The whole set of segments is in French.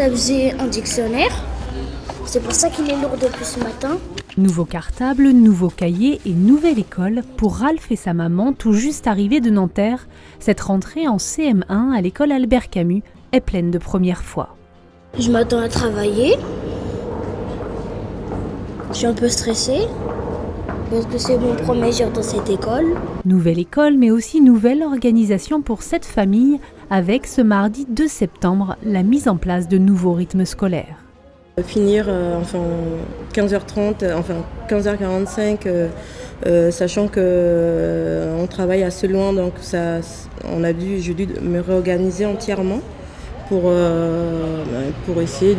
elle faisait un dictionnaire. C'est pour ça qu'il est lourd depuis ce matin. Nouveau cartable, nouveau cahier et nouvelle école pour Ralph et sa maman tout juste arrivés de Nanterre. Cette rentrée en CM1 à l'école Albert Camus est pleine de premières fois. Je m'attends à travailler. Je suis un peu stressée parce que c'est mon premier jour dans cette école. Nouvelle école mais aussi nouvelle organisation pour cette famille avec ce mardi 2 septembre la mise en place de nouveaux rythmes scolaires. Finir 15h30, 15h45, sachant qu'on travaille assez loin, donc j'ai dû me réorganiser entièrement pour essayer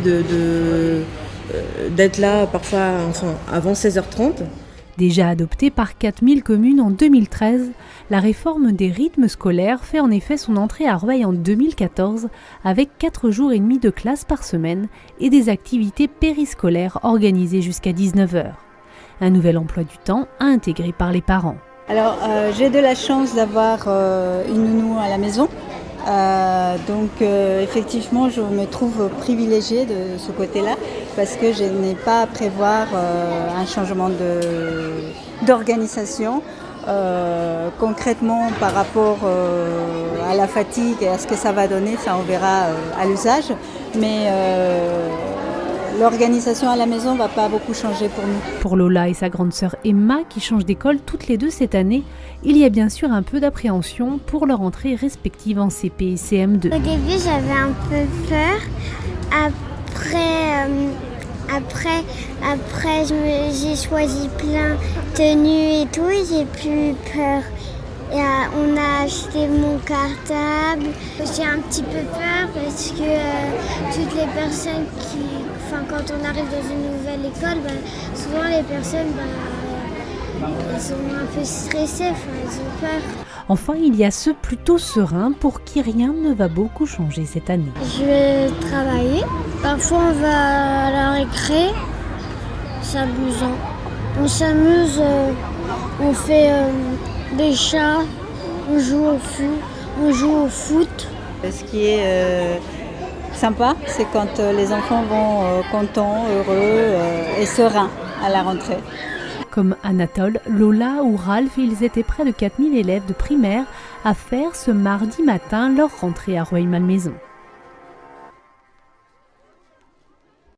d'être là parfois avant 16h30. Déjà adoptée par 4000 communes en 2013, la réforme des rythmes scolaires fait en effet son entrée à Rueil en 2014 avec 4 jours et demi de classe par semaine et des activités périscolaires organisées jusqu'à 19h. Un nouvel emploi du temps à intégrer par les parents. Alors j'ai de la chance d'avoir une nounou à la maison. Effectivement, je me trouve privilégiée de ce côté-là parce que je n'ai pas à prévoir un changement d'organisation. Concrètement, par rapport à la fatigue et à ce que ça va donner, ça on verra à l'usage. Mais l'organisation à la maison ne va pas beaucoup changer pour nous. Pour Lola et sa grande sœur Emma, qui changent d'école toutes les deux cette année, il y a bien sûr un peu d'appréhension pour leur entrée respective en CP et CM2. Au début, j'avais un peu peur. Après j'ai choisi plein de tenues et tout et j'ai plus peur. Et on a acheté mon cartable. J'ai un petit peu peur parce que toutes les personnes quand on arrive dans une nouvelle école, souvent les personnes, elles sont un peu stressées, elles ont peur. Enfin, il y a ceux plutôt sereins pour qui rien ne va beaucoup changer cette année. Je vais travailler. Parfois, on va à la récré. C'est amusant. On s'amuse, on fait des chats, on joue au foot. Ce qui est sympa, c'est quand les enfants vont contents, heureux et sereins à la rentrée. Comme Anatole, Lola ou Ralph, ils étaient près de 4000 élèves de primaire à faire ce mardi matin leur rentrée à Rueil-Malmaison.